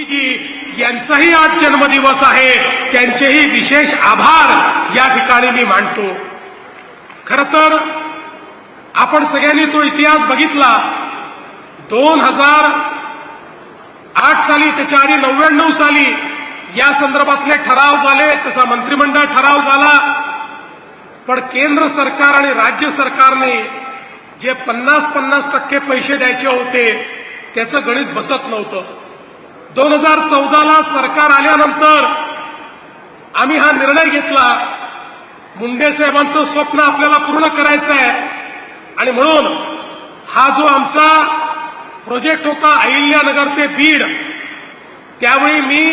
मोदीजी यांचाही आज जन्मदिवस आहे, त्यांचेही विशेष आभार या ठिकाणी मी मानतो. खरं तर आपण सगळ्यांनी तो इतिहास बघितला. 2008 साली, त्याच्या आधी 99 साली या संदर्भातले ठराव झाले, त्याचा मंत्रिमंडळ ठराव झाला. पण केंद्र सरकार आणि राज्य सरकारने जे 50% पैसे द्यायचे होते त्याचं गणित बसत नव्हतं. 2014ला सरकार आल्यानंतर आम्ही हा निर्णय घेतला, मुंडे साहेबांचं स्वप्न आपल्याला पूर्ण करायचं आहे. आणि म्हणून हा जो आमचा प्रोजेक्ट होता अहिल्यानगर ते बीड, त्यावेळी मी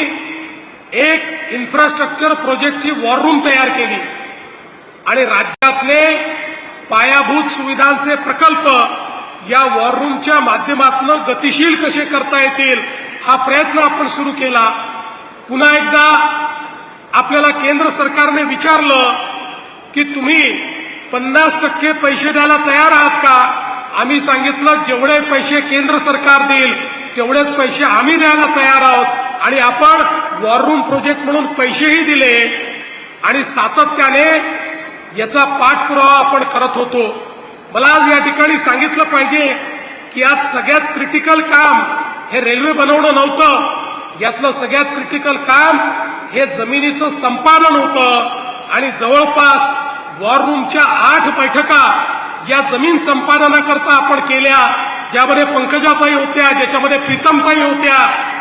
एक इन्फ्रास्ट्रक्चर प्रोजेक्टची वॉर रूम तयार केली आणि राज्यातले पायाभूत सुविधांचे प्रकल्प या वॉर रूमच्या माध्यमातून गतिशील कसे करता येतील हा प्रयत्न आपण सुरू केला. पुन्हा एकदा आपल्याला केंद्र सरकारने विचारलं की तुम्ही 50% पैसे द्यायला तयार आहात का? आम्ही सांगितलं जेवढे पैसे केंद्र सरकार देईल तेवढेच पैसे आम्ही द्यायला तयार आहोत. आणि आपण वॉर रूम प्रोजेक्ट म्हणून पैसेही दिले आणि सातत्याने याचा पाठपुरावा आपण करत होतो. मला आज या ठिकाणी सांगितलं पाहिजे की आज सगळ्यात क्रिटिकल काम हे रेल्वे बनवणं नव्हतं. यातलं सगळ्यात क्रिटिकल काम हे जमिनीचं संपादन होतं. आणि जवळपास वॉर रूमच्या 8 बैठका या जमीन संपादनाकरता आपण केल्या, ज्यामध्ये पंकजाताई होत्या, ज्याच्यामध्ये प्रीतमताई होत्या,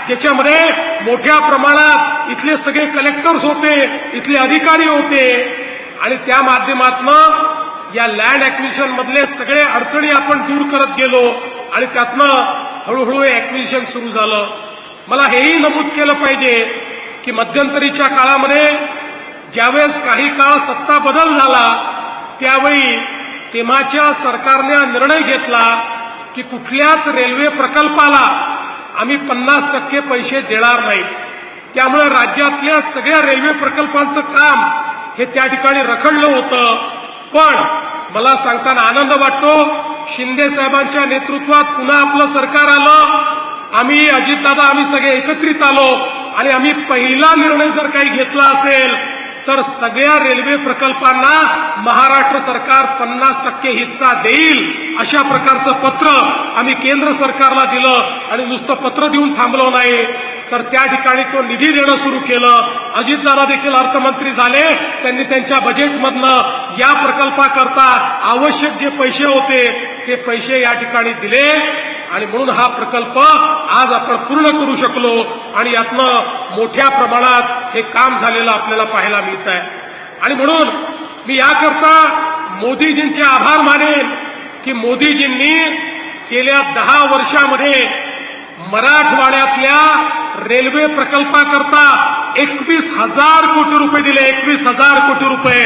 ज्याच्यामध्ये मोठ्या प्रमाणात इथले सगळे कलेक्टर्स होते, इथले अधिकारी होते. आणि त्या माध्यमातून या लँड ॲक्विजिशन मधले सगळे अडचणी आपण दूर करत गेलो आणि त्यातनं हळूहळू ॲक्विजिशन सुरू झालं. मला हेही नमूद केलं पाहिजे की मध्यंतरीच्या काळामध्ये ज्यावेळेस काही काळ सत्ता बदल झाला त्यावेळी तेव्हाच्या सरकारने निर्णय घेतला की कुठल्याच रेल्वे प्रकल्पाला आम्ही 50% पैसे देणार नाही. त्यामुळे राज्यातल्या सगळ्या रेल्वे प्रकल्पांचं काम हे त्या ठिकाणी रखडलं होतं. पण मला सांगताना आनंद वाटतो, शिंदे साहेबांच्या नेतृत्वात पुन्हा आपलं सरकार आलं. आम्ही अजितदादा, आम्ही सगळे एकत्रित आलो आणि आम्ही पहिला निर्णय जर काही घेतला असेल तर सगळ्या रेल्वे प्रकल्पांना महाराष्ट्र सरकार 50% हिस्सा देईल अशा प्रकारचं पत्र आम्ही केंद्र सरकारला दिलं. आणि नुसतं पत्र देऊन थांबलो नाही तर त्या ठिकाणी तो निधी देणं सुरू केलं. अजितदादा देखील अर्थमंत्री झाले, त्यांनी त्यांच्या बजेटमधनं या प्रकल्पाकरता आवश्यक जे पैसे होते ते पैसे या ठिकाणी दिले. आणि म्हणून हा प्रकल्प आज आपण पूर्ण करू शकलो आणि यातनं मोठ्या प्रमाणात हे काम झालेलं आपल्याला पाहायला मिळत आहे. आणि म्हणून मी याकरता मोदीजींचे आभार मानेन की मोदीजींनी गेल्या 10 वर्षामध्ये मराठवाड्यातल्या रेल्वे प्रकल्पाकरता 21,000 कोटी रुपये दिले. 21,000 कोटी रुपये.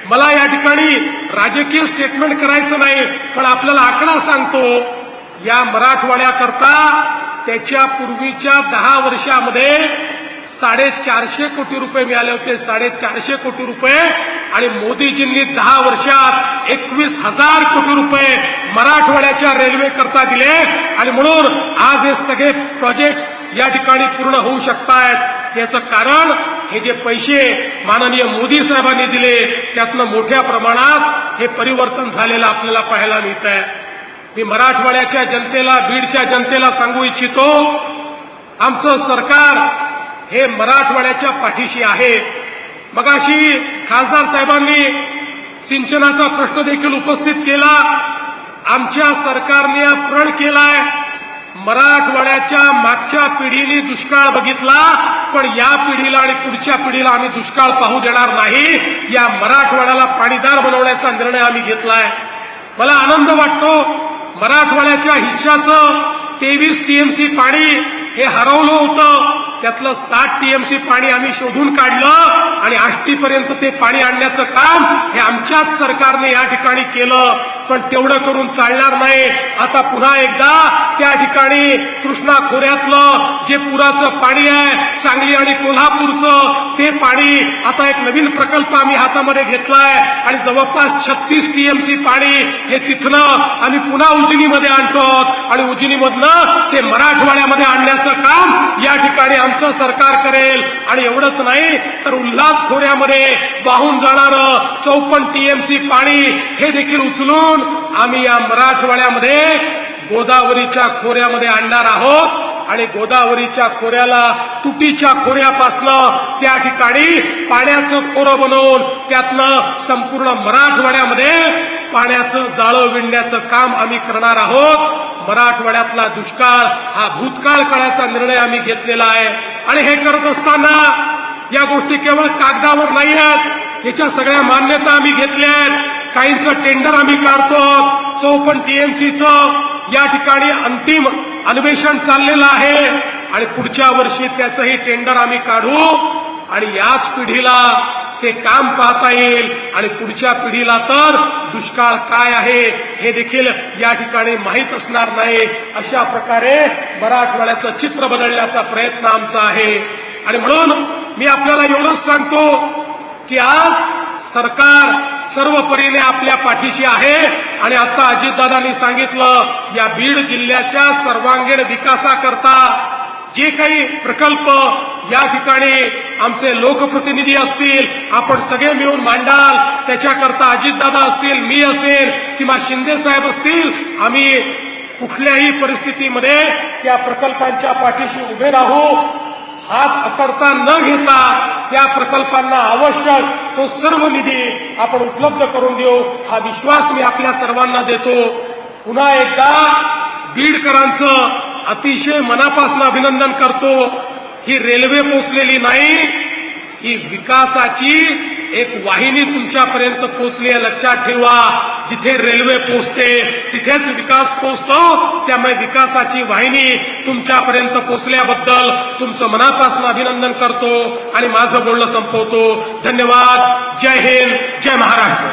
मला या ठिकाणी राजकीय स्टेटमेंट करायचं नाही, पण आपल्याला आकडा सांगतो. या मराठवाड्याकरता त्याच्या पूर्वीच्या 10 वर्षामध्ये 450 कोटी रुपये मिळाले होते. 450 कोटी रुपये. आणि मोदीजींनी 10 वर्षात 21,000 कोटी रुपये मराठवाड्याच्या रेल्वे करता दिले. आणि म्हणून आज हे सगळे प्रोजेक्ट्स या ठिकाणी पूर्ण होऊ शकतायत. याचं कारण हे जे पैसे माननीय मोदी साहेबांनी दिले त्यातनं मोठ्या प्रमाणात हे परिवर्तन झालेलं आपल्याला पाहायला मिळत आहे. मी मराठवाड्याच्या जनतेला, बीडच्या जनतेला सांगू इच्छितो, आमचं सरकार हे मराठवाड्याच्या पाठीशी आहे. मगाशी खासदार साहेबांनी सिंचनाचा प्रश्न देखील उपस्थित केला. आमच्या सरकारने प्रण केलाय, मराठवाड्याच्या मागच्या पिढीने दुष्काळ बघितला, पण या पिढीला आणि पुढच्या पिढीला आम्ही दुष्काळ पाहू देणार नाही. या मराठवाड्याला पाणीदार बनवण्याचा निर्णय आम्ही घेतलाय. मला आनंद वाटतो, मराठवाड्याच्या हिश्श्याचं 23 टीएमसी पाणी हे हरवलं होतं, त्यातलं 60 टीएमसी पाणी आम्ही शोधून काढलं आणि आष्टीपर्यंत ते पाणी आणण्याचं काम हे आमच्याच सरकारने या ठिकाणी केलं. पण तेवढं करून चालणार नाही. आता पुन्हा एकदा त्या ठिकाणी कृष्णा खोऱ्यातलं जे पुराचं पाणी आहे, सांगली आणि कोल्हापूरचं ते पाणी, आता एक नवीन प्रकल्प आम्ही हातामध्ये घेतलाय आणि जवळपास 36 टीएमसी पाणी हे तिथनं आम्ही पुन्हा उजनीमध्ये आणतो आणि उजनीमधनं ते मराठवाड्यामध्ये आणण्याचं काम या ठिकाणी आणि आमचं सरकार करेल. आणि एवढंच नाही तर उल्हास खोऱ्यामध्ये वाहून जाणारं 54 टीएमसी पाणी हे देखील उचलून आम्ही या मराठवाड्यामध्ये गोदावरीच्या खोऱ्यामध्ये आणणार आहोत. आणि गोदावरीच्या खोऱ्याला तुटीच्या खोऱ्यापासनं त्या ठिकाणी पाण्याचं खोरं बनवून त्यातनं संपूर्ण मराठवाड्यामध्ये पाण्याचं जाळं विणण्याचं काम आम्ही करणार आहोत. मराठवाड्यातला दुष्काळ हा भूतकाळ काळाचा निर्णय आम्ही घेतलेला आहे. आणि हे करत असताना या गोष्टी केवळ कागदावर नाही आहेत, याच्या सगळ्या मान्यता आम्ही घेतल्या आहेत. काहींचं टेंडर आम्ही काढतो. 54 टीएमसीचं या ठिकाणी अंतिम अन्वेषण चाललेलं आहे आणि पुढच्या वर्षी त्याचंही टेंडर आम्ही काढू आणि याच पिढीला ते काम पाहता येईल. आणि पुढच्या पिढीला तर दुष्काळ काय आहे हे देखील या ठिकाणी माहीत असणार नाही. अशा प्रकारे मराठवाड्याचं चित्र बदलण्याचा प्रयत्न आमचा आहे. आणि म्हणून मी आपल्याला एवढंच सांगतो की आज सरकार सर्व परीने आपल्या पाठीशी आहे. आणि आता अजितदादांनी सांगितलं या बीड जिल्ह्याच्या सर्वांगीण विकासाकरता जे काही प्रकल्प या ठिकाणी आमचे लोकप्रतिनिधी असतील, आपण सगळे मिळून मांडाल, त्याच्याकरता अजितदादा असतील, मी असेल किंवा शिंदे साहेब असतील, आम्ही कुठल्याही परिस्थितीमध्ये त्या प्रकल्पांच्या पाठीशी उभे राहू. हात अकडता न घेता त्या प्रकल्पांना आवश्यक तो सर्व निधी आपण उपलब्ध करून देऊ, हा विश्वास मी आपल्या सर्वांना देतो. पुन्हा एकदा बीडकरांचं अतिशय मनापासून अभिनंदन करतो. ही रेल्वे पोचलेली नाही, ही विकासाची एक वाहिनी तुमच्यापर्यंत पोचली आहे. लक्षात ठेवा, जिथे रेल्वे पोचते तिथेच विकास पोचतो. त्यामुळे विकासाची वाहिनी तुमच्यापर्यंत पोचल्याबद्दल तुमचं मनापासून अभिनंदन करतो आणि माझं बोलणं संपवतो. धन्यवाद. जय हिंद, जय महाराष्ट्र.